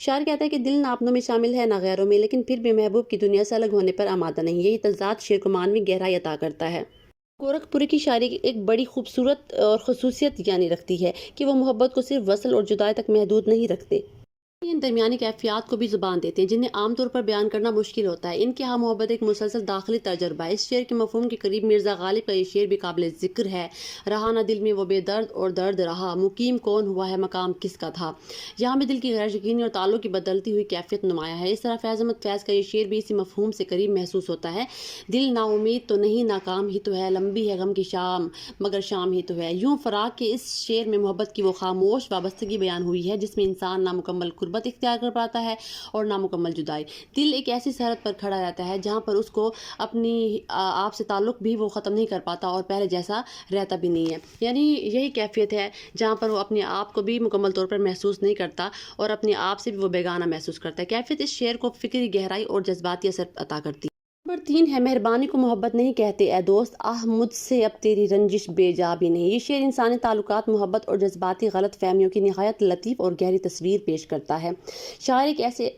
شاعر کہتا ہے کہ دل نہ اپنوں میں شامل ہے نہ غیروں میں، لیکن پھر بھی محبوب کی دنیا سے الگ ہونے پر آمادہ نہیں۔ یہی تضاد شعر کو معنوی گہرائی عطا کرتا ہے۔ گورکھ پوری کی شاعری کی ایک بڑی خوبصورت اور خصوصیت رکھتی ہے کہ وہ محبت کو صرف وصل اور جدائی تک محدود نہیں رکھتے، ان درمیانی کیفیات کو بھی زبان دیتے ہیں جنہیں عام طور پر بیان کرنا مشکل ہوتا ہے۔ ان کے ہاں محبت ایک مسلسل داخلی تجربہ ہے۔ اس شعر کے مفہوم کے قریب مرزا غالب کا یہ شعر بھی قابل ذکر ہے۔ رہا نہ دل میں وہ بے درد اور درد رہا، مقیم کون ہوا ہے مقام کس کا تھا۔ یہاں میں دل کی غیر یقینی اور تعلق کی بدلتی ہوئی کیفیت نمایاں ہے۔ اس طرح فیض احمد فیض کا یہ شعر بھی اسی مفہوم سے قریب محسوس ہوتا ہے۔ دل نا امید تو نہیں، ناکام ہی تو ہے، لمبی ہے غم کی شام مگر شام ہی تو ہے۔ یوں فراق کے اس شعر میں محبت کی وہ خاموش وابستگی بیان ہوئی ہے جس میں انسان نامکمل قربت اختیار کر پاتا ہے اور نامکمل جدائی۔ دل ایک ایسی سرحد پر کھڑا رہتا ہے جہاں پر اس کو اپنی آپ سے تعلق بھی وہ ختم نہیں کر پاتا اور پہلے جیسا رہتا بھی نہیں ہے۔ یعنی یہی کیفیت ہے جہاں پر وہ اپنے آپ کو بھی مکمل طور پر محسوس نہیں کرتا اور اپنے آپ سے بھی وہ بیگانہ محسوس کرتا ہے۔ کیفیت اس شعر کو فکری گہرائی اور جذباتی اثر عطا کرتی ہے۔ نمبر 3 ہے مہربانی کو محبت نہیں کہتے اے دوست، آہ مجھ سے اب تیری رنجش بے جا بھی نہیں۔ یہ شعر انسانی تعلقات، محبت اور جذباتی غلط فہمیوں کی نہایت لطیف اور گہری تصویر پیش کرتا ہے۔ شاعر ایک ایسے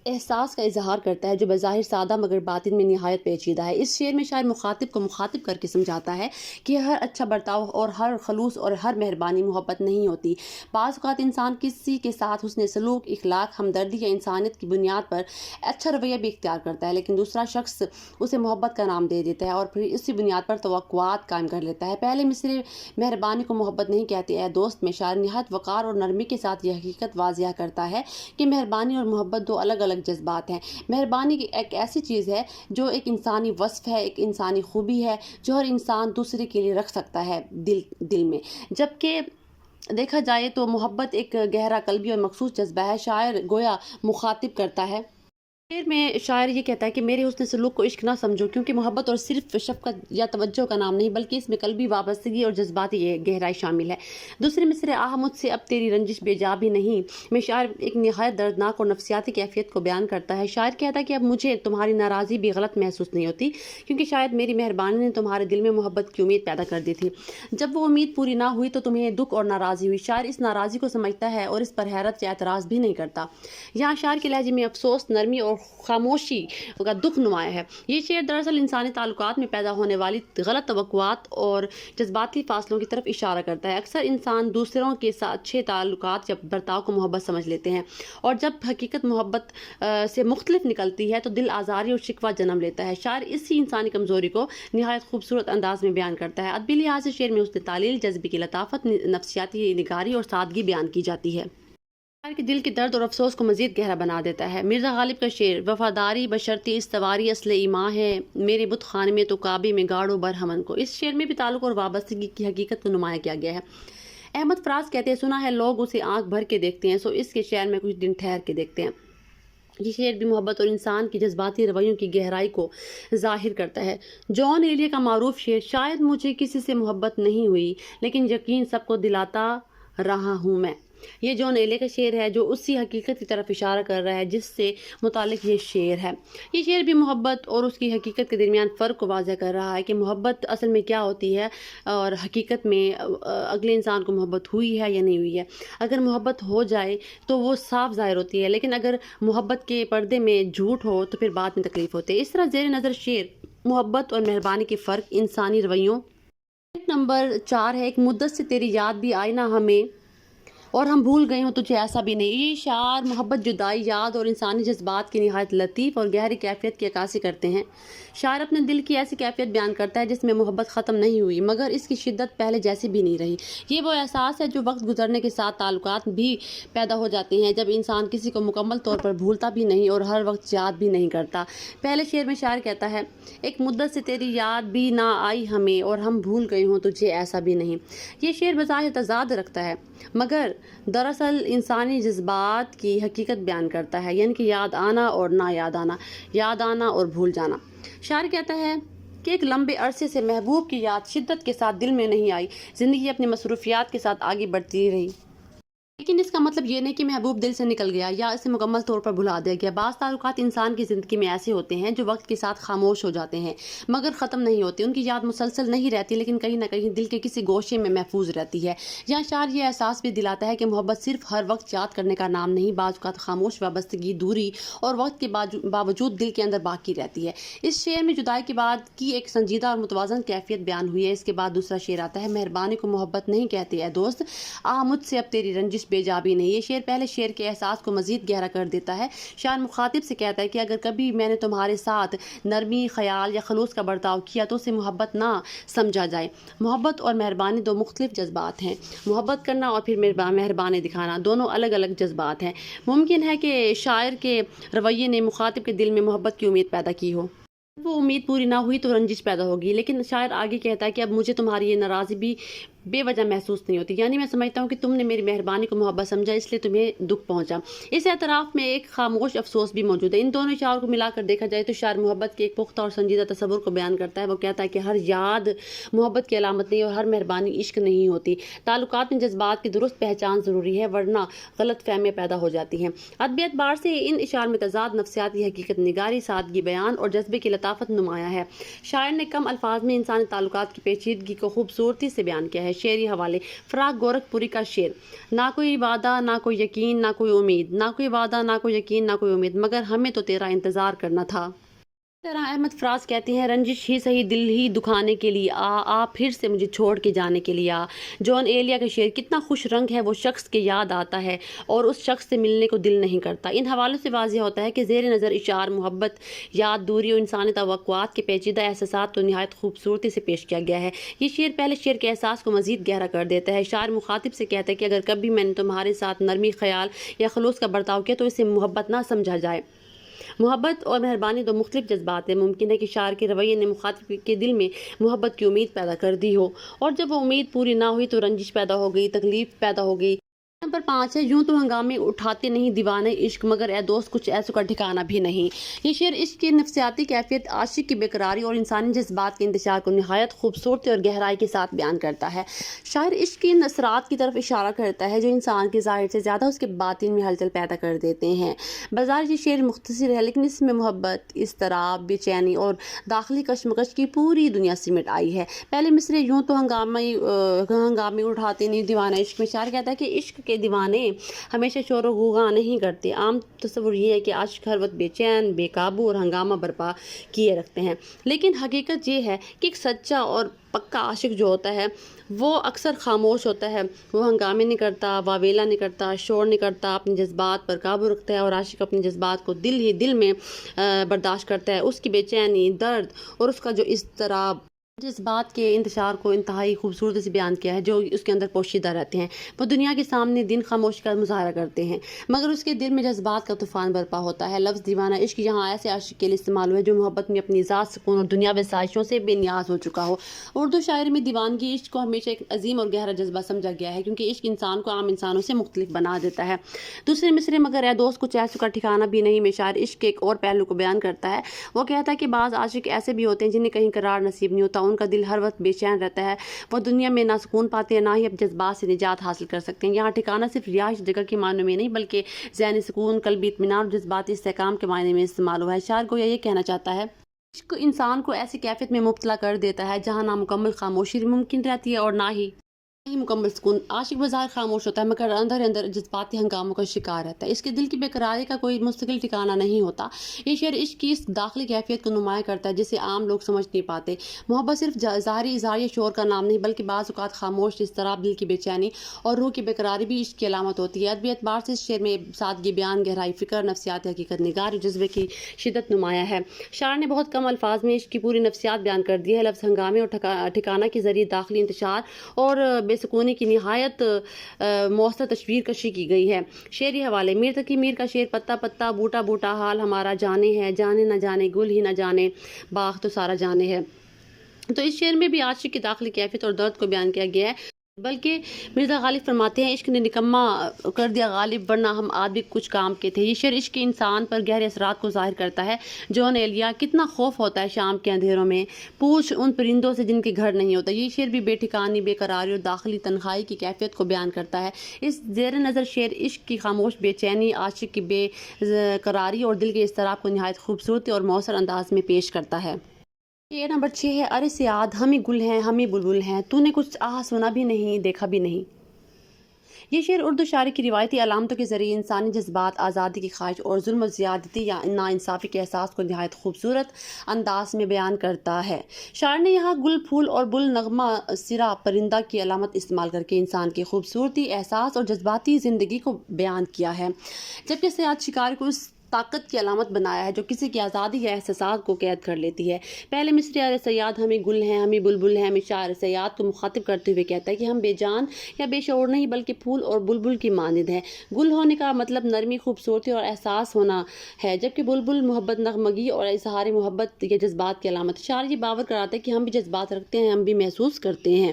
احساس کا اظہار کرتا ہے جو بظاہر سادہ مگر باطن میں نہایت پیچیدہ ہے۔ اس شعر میں شاعر مخاطب کو مخاطب کر کے سمجھاتا ہے کہ ہر اچھا برتاؤ اور ہر خلوص اور ہر مہربانی محبت نہیں ہوتی۔ بعض اوقات انسان کسی کے ساتھ حسن سلوک، اخلاق، ہمدردی یا انسانیت کی بنیاد پر اچھا رویہ بھی اختیار کرتا ہے، لیکن دوسرا شخص اسے محبت کا نام دے دیتا ہے اور پھر اسی بنیاد پر توقعات قائم کر لیتا ہے۔ پہلے مصرے مہربانی کو محبت نہیں کہتے اے دوست میں شاعر نہایت وقار اور نرمی کے ساتھ یہ حقیقت واضح کرتا ہے کہ مہربانی اور محبت دو الگ الگ جذبات ہیں۔ مہربانی ایک ایسی چیز ہے جو ایک انسانی وصف ہے، ایک انسانی خوبی ہے جو ہر انسان دوسرے کے لیے رکھ سکتا ہے دل میں، جبکہ دیکھا جائے تو محبت ایک گہرا قلبی اور مخصوص جذبہ ہے۔ شاعر گویا مخاطب کرتا ہے۔ شعر میں شاعر یہ کہتا ہے کہ میرے حسن سلوک کو عشق نہ سمجھو، کیونکہ محبت اور صرف شفقت یا توجہ کا نام نہیں بلکہ اس میں قلبی وابستگی اور جذباتی گہرائی شامل ہے۔ دوسرے مصرے آہ مجھ سے اب تیری رنجش بے جا بھی نہیں میں شاعر ایک نہایت دردناک اور نفسیاتی کیفیت کو بیان کرتا ہے۔ شاعر کہتا ہے کہ اب مجھے تمہاری ناراضی بھی غلط محسوس نہیں ہوتی، کیونکہ شاید میری مہربانی نے تمہارے دل میں محبت کی امید پیدا کر دی تھی۔ جب وہ امید پوری نہ ہوئی تو تمہیں دکھ اور ناراضی ہوئی۔ شاعر اس ناراضی کو سمجھتا ہے اور اس پر حیرت یا اعتراض بھی نہیں کرتا۔ یہاں شاعر کے لہجے میں افسوس، نرمی اور خاموشی کا دکھ نمایاں ہے۔ یہ شعر دراصل انسانی تعلقات میں پیدا ہونے والی غلط توقعات اور جذباتی فاصلوں کی طرف اشارہ کرتا ہے۔ اکثر انسان دوسروں کے ساتھ اچھے تعلقات یا برتاؤ کو محبت سمجھ لیتے ہیں، اور جب حقیقت محبت سے مختلف نکلتی ہے تو دل آزاری اور شکوہ جنم لیتا ہے۔ شاعر اسی انسانی کمزوری کو نہایت خوبصورت انداز میں بیان کرتا ہے۔ ادبی لحاظ سے شعر میں حسن تعلیل، جذبے کی لطافت، نفسیاتی نگاری اور سادگی بیان کی جاتی ہے۔ شاعر کے دل کے درد اور افسوس کو مزید گہرا بنا دیتا ہے۔ مرزا غالب کا شعر وفاداری بشرطِ استواری اصل ایمان ہے، میرے بت خانے میں تو کعبے میں گاڑو برہمن کو۔ اس شعر میں بھی تعلق اور وابستگی کی حقیقت کو نمایاں کیا گیا ہے۔ احمد فراز کہتے ہیں سنا ہے لوگ اسے آنکھ بھر کے دیکھتے ہیں، سو اس کے شعر میں کچھ دن ٹھہر کے دیکھتے ہیں۔ یہ شعر بھی محبت اور انسان کی جذباتی رویوں کی گہرائی کو ظاہر کرتا ہے۔ جان ایلیا کا معروف شعر شاید مجھے کسی سے محبت نہیں ہوئی لیکن یقین سب کو دلاتا رہا ہوں میں، یہ جان ایلیا کا شعر ہے جو اسی حقیقت کی طرف اشارہ کر رہا ہے جس سے متعلق یہ شعر ہے۔ یہ شعر بھی محبت اور اس کی حقیقت کے درمیان فرق کو واضح کر رہا ہے کہ محبت اصل میں کیا ہوتی ہے اور حقیقت میں اگلے انسان کو محبت ہوئی ہے یا نہیں ہوئی ہے۔ اگر محبت ہو جائے تو وہ صاف ظاہر ہوتی ہے، لیکن اگر محبت کے پردے میں جھوٹ ہو تو پھر بعد میں تکلیف ہوتی ہے۔ اس طرح زیر نظر شعر محبت اور مہربانی کے فرق، انسانی رویوں۔ نمبر 4 ہے ایک مدت سے تیری یاد بھی آئی نہ ہمیں اور ہم بھول گئے ہوں تجھے ایسا بھی نہیں۔ یہ اشعار محبت، جدائی، یاد اور انسانی جذبات کی نہایت لطیف اور گہری کیفیت کی عکاسی کرتے ہیں۔ شاعر اپنے دل کی ایسی کیفیت بیان کرتا ہے جس میں محبت ختم نہیں ہوئی مگر اس کی شدت پہلے جیسی بھی نہیں رہی۔ یہ وہ احساس ہے جو وقت گزرنے کے ساتھ تعلقات بھی پیدا ہو جاتے ہیں، جب انسان کسی کو مکمل طور پر بھولتا بھی نہیں اور ہر وقت یاد بھی نہیں کرتا۔ پہلے شعر میں شاعر کہتا ہے ایک مدت سے تیری یاد بھی نہ آئی ہمیں اور ہم بھول گئے ہوں تجھے ایسا بھی نہیں۔ یہ شعر بظاہر تضاد رکھتا ہے مگر دراصل انسانی جذبات کی حقیقت بیان کرتا ہے، یعنی کہ یاد آنا اور نہ یاد آنا، یاد آنا اور بھول جانا۔ شاعر کہتا ہے کہ ایک لمبے عرصے سے محبوب کی یاد شدت کے ساتھ دل میں نہیں آئی، زندگی اپنی مصروفیات کے ساتھ آگے بڑھتی رہی۔ لیکن اس کا مطلب یہ نہیں کہ محبوب دل سے نکل گیا یا اسے مکمل طور پر بھلا دیا گیا۔ بعض تعلقات انسان کی زندگی میں ایسے ہوتے ہیں جو وقت کے ساتھ خاموش ہو جاتے ہیں مگر ختم نہیں ہوتے، ان کی یاد مسلسل نہیں رہتی لیکن کہیں نہ کہیں دل کے کسی گوشے میں محفوظ رہتی ہے۔ یہاں شاعر یہ احساس بھی دلاتا ہے کہ محبت صرف ہر وقت یاد کرنے کا نام نہیں، بعض اوقات خاموش وابستگی، دوری اور وقت کے باوجود دل کے اندر باقی رہتی ہے۔ اس شعر میں جدائی کے بعد کی ایک سنجیدہ اور متوازن کیفیت بیان ہوئی ہے۔ اس کے بعد دوسرا شعر آتا ہے، مہربانی کو محبت نہیں کہتے اے دوست، مجھ سے اب تیری رنجش بے جا بھی نہیں۔ یہ شعر پہلے شعر کے احساس کو مزید گہرا کر دیتا ہے۔ شاعر مخاطب سے کہتا ہے کہ اگر کبھی میں نے تمہارے ساتھ نرمی، خیال یا خلوص کا برتاؤ کیا تو اسے محبت نہ سمجھا جائے۔ محبت اور مہربانی دو مختلف جذبات ہیں۔ محبت کرنا اور پھر مہربانی دکھانا دونوں الگ الگ جذبات ہیں۔ ممکن ہے کہ شاعر کے رویے نے مخاطب کے دل میں محبت کی امید پیدا کی ہو، وہ امید پوری نہ ہوئی تو رنجش پیدا ہوگی، لیکن شاعر آگے کہتا ہے کہ اب مجھے تمہاری یہ ناراضی بھی بے وجہ محسوس نہیں ہوتی، یعنی میں سمجھتا ہوں کہ تم نے میری مہربانی کو محبت سمجھا، اس لیے تمہیں دکھ پہنچا۔ اس اعتراف میں ایک خاموش افسوس بھی موجود ہے۔ ان دونوں اشعار کو ملا کر دیکھا جائے تو شاعر محبت کے ایک پختہ اور سنجیدہ تصور کو بیان کرتا ہے۔ وہ کہتا ہے کہ ہر یاد محبت کی علامت نہیں اور ہر مہربانی عشق نہیں ہوتی۔ تعلقات میں جذبات کی درست پہچان ضروری ہے ورنہ غلط فہمیاں پیدا ہو جاتی ہیں۔ ادبی اعتبار سے ان اشعار میں تضاد، نفسیاتی حقیقت نگاری، سادگی بیان اور جذبے کی لطافت نمایاں ہے۔ شاعر نے کم الفاظ میں انسانی تعلقات کی پیچیدگی کو خوبصورتی سے بیان کیا ہے۔ شعری حوالے، فراق گورکھپوری کا شعر، نہ کوئی وعدہ نہ کوئی یقین نہ کوئی امید، نہ کوئی وعدہ نہ کوئی یقین نہ کوئی امید، مگر ہمیں تو تیرا انتظار کرنا تھا۔ اس طرح احمد فراز کہتے ہیں، رنجش ہی سہی دل ہی دکھانے کے لیے آ پھر سے مجھے چھوڑ کے جانے کے لیے آ۔ جون ایلیا کا شعر، کتنا خوش رنگ ہے وہ شخص کے یاد آتا ہے اور اس شخص سے ملنے کو دل نہیں کرتا۔ ان حوالوں سے واضح ہوتا ہے کہ زیر نظر اشعار محبت، یاد، دوری اور انسانی توقعات کے پیچیدہ احساسات کو نہایت خوبصورتی سے پیش کیا گیا ہے۔ یہ شعر پہلے شعر کے احساس کو مزید گہرا کر دیتا ہے۔ شاعر مخاطب سے کہتا ہے کہ اگر کبھی میں نے تمہارے ساتھ نرمی، خیال یا خلوص کا برتاؤ کیا تو اسے محبت نہ سمجھا جائے۔ محبت اور مہربانی دو مختلف جذبات ہیں۔ ممکن ہے کہ شاعر کے رویے نے مخاطب کے دل میں محبت کی امید پیدا کر دی ہو اور جب وہ امید پوری نہ ہوئی تو رنجش پیدا ہو گئی، تکلیف پیدا ہو گئی۔ نمبر 5 ہے، یوں تو ہنگامے اٹھاتے نہیں دیوانے عشق، مگر اے دوست کچھ ایسوں کا ٹھکانہ بھی نہیں۔ یہ شعر عشق کی نفسیاتی کیفیت، عاشق کی بےقراری اور انسانی جذبات کے انتشار کو نہایت خوبصورتی اور گہرائی کے ساتھ بیان کرتا ہے۔ شاعر عشق کی اثرات کی طرف اشارہ کرتا ہے جو انسان کے ظاہر سے زیادہ اس کے باطن میں ہلچل پیدا کر دیتے ہیں۔ بظاہر یہ شعر مختصر ہے لیکن اس میں محبت، اضطراب، بے چینی اور داخلی کشمکش کی پوری دنیا سمٹ آئی ہے۔ پہلے مصرے، یوں تو ہنگامے اٹھاتے نہیں دیوانے عشق میں شاعر کہتا ہے کہ عشق کے دیوانے ہمیشہ شور و غوغا نہیں کرتے۔ عام تصور یہ ہے کہ عاشق ہر وقت بے چین، بے قابو اور ہنگامہ برپا کیے رکھتے ہیں، لیکن حقیقت یہ ہے کہ ایک سچا اور پکا عاشق جو ہوتا ہے وہ اکثر خاموش ہوتا ہے، وہ ہنگامے نہیں کرتا، واویلا نہیں کرتا، شور نہیں کرتا، اپنے جذبات پر قابو رکھتا ہے اور عاشق اپنے جذبات کو دل ہی دل میں برداشت کرتا ہے۔ اس کی بے چینی، درد اور اس کا جو اضطراب، جذبات کے انتشار کو انتہائی خوبصورتی سے بیان کیا ہے جو اس کے اندر پوشیدہ رہتے ہیں۔ وہ دنیا کے سامنے دن خاموشی کا مظاہرہ کرتے ہیں مگر اس کے دل میں جذبات کا طوفان برپا ہوتا ہے۔ لفظ دیوانہ عشق یہاں ایسے عاشق کے لیے استعمال ہوا جو محبت میں اپنی ذات، سکون اور دنیاوی سازشوں سے بے نیاز ہو چکا ہو۔ اردو شاعری میں دیوانگی عشق کو ہمیشہ ایک عظیم اور گہرا جذبہ سمجھا گیا ہے کیونکہ عشق انسان کو عام انسانوں سے مختلف بنا دیتا ہے۔ دوسرے مصرے، مگر اے دوست کچھ ایسوں کا ٹھکانہ بھی نہیں میں شاعر عشق کے ایک اور پہلو کو بیان کرتا ہے۔ وہ کہتا ہے کہ بعض عاشق ایسے بھی ہوتے ہیں جنہیں کہیں قرار نصیب نہیں ہوتا، ان کا دل ہر وقت بے چین رہتا ہے، وہ دنیا میں نہ سکون پاتے ہیں نہ ہی اپنے جذبات سے نجات حاصل کر سکتے ہیں۔ یہاں ٹھکانہ صرف رہائش جگہ کے معنی میں نہیں بلکہ ذہنی سکون، قلبی اطمینان اور جذباتی استحکام کے معنی میں استعمال ہوا ہے۔ شاعر کو یہ کہنا چاہتا ہے، عشق انسان کو ایسی کیفیت میں مبتلا کر دیتا ہے جہاں نہ مکمل خاموشی ممکن رہتی ہے اور نہ ہی مکمل سکون۔ عاشق بظاہر خاموش ہوتا ہے مگر اندر اندر جذباتی ہنگاموں کا شکار رہتا ہے، اس کے دل کی بےقراری کا کوئی مستقل ٹھکانہ نہیں ہوتا۔ یہ شعر عشق کی اس داخلی کیفیت کو نمایاں کرتا ہے جسے عام لوگ سمجھ نہیں پاتے۔ محبت صرف ظاہری اظہار یا شور کا نام نہیں بلکہ بعض اوقات خاموش اضطراب، دل کی بے چینی اور روح کی بےقراری بھی عشق کی علامت ہوتی ہے۔ ادبی اعتبار سے اس شعر میں سادگی بیان، گہرائی فکر، نفسیات، حقیقت نگاری اور جذبے کی شدت نمایاں ہے۔ شاعر نے بہت کم الفاظ میں عشق کی پوری نفسیات بیان کر دی ہے۔ لفظ ہنگامے اور ٹھکانہ کے ذریعے داخلی انتشار اور بے سکونی کی نہایت مؤثر تصویر کشی کی گئی ہے۔ شعری حوالے، میر تقی میر کا شعر، پتا پتا بوٹا بوٹا حال ہمارا جانے ہے، جانے نہ جانے گل ہی نہ جانے باغ تو سارا جانے ہے۔ تو اس شعر میں بھی عاشق کی داخلی کیفیت اور درد کو بیان کیا گیا ہے۔ بلکہ مرزا غالب فرماتے ہیں عشق نے نکما کر دیا غالب ورنہ ہم آدمی کچھ کام کے تھے۔ یہ شعر عشق کے انسان پر گہرے اثرات کو ظاہر کرتا ہے۔ جون ایلیا کتنا خوف ہوتا ہے شام کے اندھیروں میں، پوچھ ان پرندوں سے جن کے گھر نہیں ہوتا۔ یہ شعر بھی بے ٹھکانی، بے قراری اور داخلی تنہائی کی کیفیت کو بیان کرتا ہے۔ اس زیر نظر شعر عشق کی خاموش بے چینی، عاشق کی بے قراری اور دل کے اضطراب کو نہایت خوبصورتی اور مؤثر انداز میں پیش کرتا ہے۔ شعر نمبر 6 ہے ارے سیاد ہم ہی گل ہیں ہم ہی بلبل ہیں، تو نے کچھ سنا بھی نہیں دیکھا بھی نہیں۔ یہ شعر اردو شاعری کی روایتی علامتوں کے ذریعے انسانی جذبات، آزادی کی خواہش اور ظلم و زیادتی یا ناانصافی کے احساس کو نہایت خوبصورت انداز میں بیان کرتا ہے۔ شاعر نے یہاں گل، پھول اور بل، نغمہ سرا پرندہ کی علامت استعمال کر کے انسان کی خوبصورتی، احساس اور جذباتی زندگی کو بیان کیا ہے، جبکہ سیاد شکار کو اس طاقت کی علامت بنایا ہے جو کسی کی آزادی یا احساسات کو قید کر لیتی ہے۔ پہلے مصرعہ ارے سیاد ہمیں گل ہیں ہمیں بلبل ہیں میں شاعر سیاد کو مخاطب کرتے ہوئے کہتا ہے کہ ہم بے جان یا بے شعور نہیں بلکہ پھول اور بلبل کی مانند ہیں۔ گل ہونے کا مطلب نرمی، خوبصورتی اور احساس ہونا ہے، جبکہ بلبل محبت، نغمگی اور اظہار محبت کے جذبات کی علامت ہے۔ شاعر یہ باور کراتا ہے کہ ہم بھی جذبات رکھتے ہیں، ہم بھی محسوس کرتے ہیں۔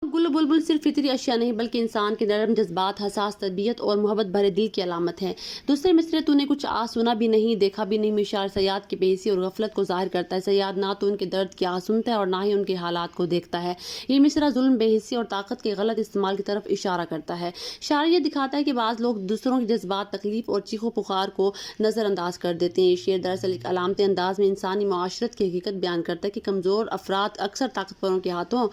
گل و بلبل صرف فطری اشیاء نہیں بلکہ انسان کے نرم جذبات، حساس طبیعت اور محبت بھرے دل کی علامت ہے۔ دوسرے مصرعے تو نے کچھ سنا بھی نہیں دیکھا بھی نہیں میں شاعر سیاد کی بے حسی اور غفلت کو ظاہر کرتا ہے۔ سیاد نہ تو ان کے درد کی آواز سنتا ہے اور نہ ہی ان کے حالات کو دیکھتا ہے۔ یہ مصرعہ ظلم، بے حسی اور طاقت کے غلط استعمال کی طرف اشارہ کرتا ہے۔ شاعر یہ دکھاتا ہے کہ بعض لوگ دوسروں کے جذبات، تکلیف اور چیخو پکار کو نظر انداز کر دیتے ہیں۔ یہ شعر دراصل ایک علامتی انداز میں انسانی معاشرت کی حقیقت بیان کرتا ہے کہ کمزور افراد اکثر طاقتوروں کے ہاتھوں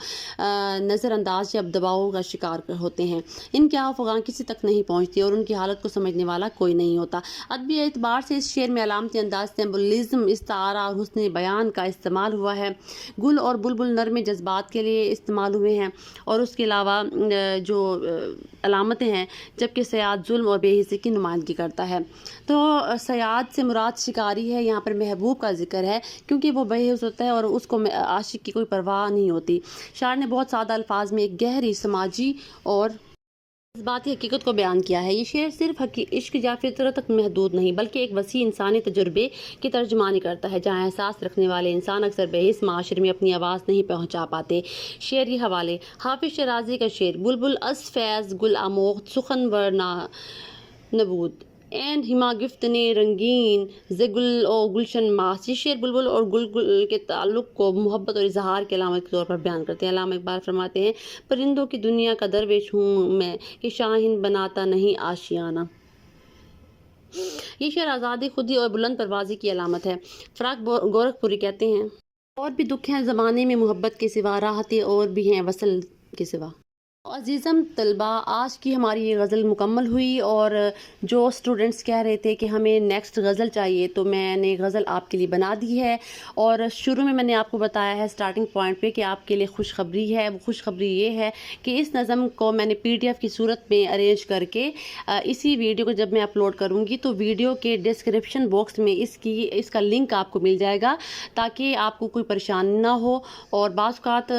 نظر انداز یا دباؤ کا شکار ہوتے ہیں۔ ان کی آفغان کسی تک نہیں پہنچتی اور ان کی حالت کو سمجھنے والا کوئی نہیں ہوتا۔ ادبی اعتبار سے اس شعر میں علامتی انداز، سمبولزم، استعارہ اور حسن بیان کا استعمال ہوا ہے۔ گل اور بلبل نرم جذبات کے لیے استعمال ہوئے ہیں اور اس کے علاوہ جو علامتیں ہیں، جبکہ سیاد ظلم اور بے حسی کی نمائندگی کرتا ہے۔ تو سیاد سے مراد شکاری ہے، یہاں پر محبوب کا ذکر ہے کیونکہ وہ بے حس ہوتا ہے اور اس کو عاشق کی کوئی پرواہ نہیں ہوتی۔ شاعر نے بہت سادہ الفاظ میں ایک گہری سماجی اور جذباتی حقیقت کو بیان کیا ہے۔ یہ شعر صرف عشق یا فطرت تک محدود نہیں بلکہ ایک وسیع انسانی تجربے کی ترجمانی کرتا ہے، جہاں احساس رکھنے والے انسان اکثر بے حس معاشرے میں اپنی آواز نہیں پہنچا پاتے۔ شعری حوالے: حافظ شیرازی کا شعر بلبل از فیض گل آموخت سخن ور نبود این ہما گفتنے رنگین ز گل و گلشن ماس۔ یہ شعر بلبل اور گل کے تعلق کو محبت اور اظہار کے علامت کے طور پر بیان کرتے ہیں۔ علامہ اقبال فرماتے ہیں پرندوں کی دنیا کا درویش ہوں میں کہ شاہین بناتا نہیں آشیانہ۔ یہ شعر آزادی، خودی اور بلند پروازی کی علامت ہے۔ فراق گورکھپوری کہتے ہیں اور بھی دکھ ہیں زمانے میں محبت کے سوا، راحتیں اور بھی ہیں وصل کے سوا۔ عزیزم طلبہ، آج کی ہماری یہ غزل مکمل ہوئی اور جو اسٹوڈنٹس کہہ رہے تھے کہ ہمیں نیکسٹ غزل چاہیے تو میں نے غزل آپ کے لیے بنا دی ہے۔ اور شروع میں نے آپ کو بتایا ہے سٹارٹنگ پوائنٹ پہ کہ آپ کے لیے خوشخبری ہے۔ وہ خوشخبری یہ ہے کہ اس نظم کو میں نے PDF کی صورت میں ارینج کر کے اسی ویڈیو کو جب میں اپلوڈ کروں گی تو ویڈیو کے ڈسکرپشن باکس میں اس کا لنک آپ کو مل جائے گا تاکہ آپ کو کوئی پریشانی نہ ہو۔ اور بعض اوقات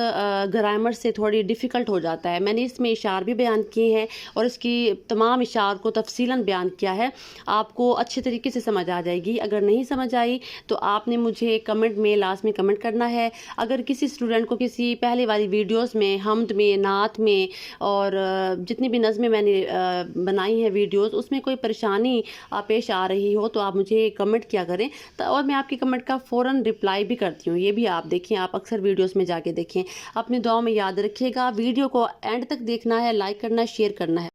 گرامر سے تھوڑی ڈیفیکلٹ ہو جاتا ہے، میں نے اس میں اشعار بھی بیان کیے ہیں اور اس کی تمام اشعار کو تفصیلاً بیان کیا ہے، آپ کو اچھے طریقے سے سمجھ آ جائے گی۔ اگر نہیں سمجھ آئی تو آپ نے مجھے کمنٹ میں لازمی کمنٹ کرنا ہے۔ اگر کسی اسٹوڈنٹ کو کسی پہلے والی ویڈیوز میں، حمد میں، نعت میں اور جتنی بھی نظمیں میں نے بنائی ہیں ویڈیوز، اس میں کوئی پریشانی پیش آ رہی ہو تو آپ مجھے کمنٹ کیا کریں اور میں آپ کی کمنٹ کا فوراً رپلائی بھی کرتی ہوں۔ یہ بھی آپ دیکھیں، آپ اکثر ویڈیوز میں جا کے دیکھیں۔ اپنی دعاؤں میں یاد رکھیے گا، ویڈیو کو اینڈ تک دیکھنا ہے، لائک کرنا ہے، شیئر کرنا ہے۔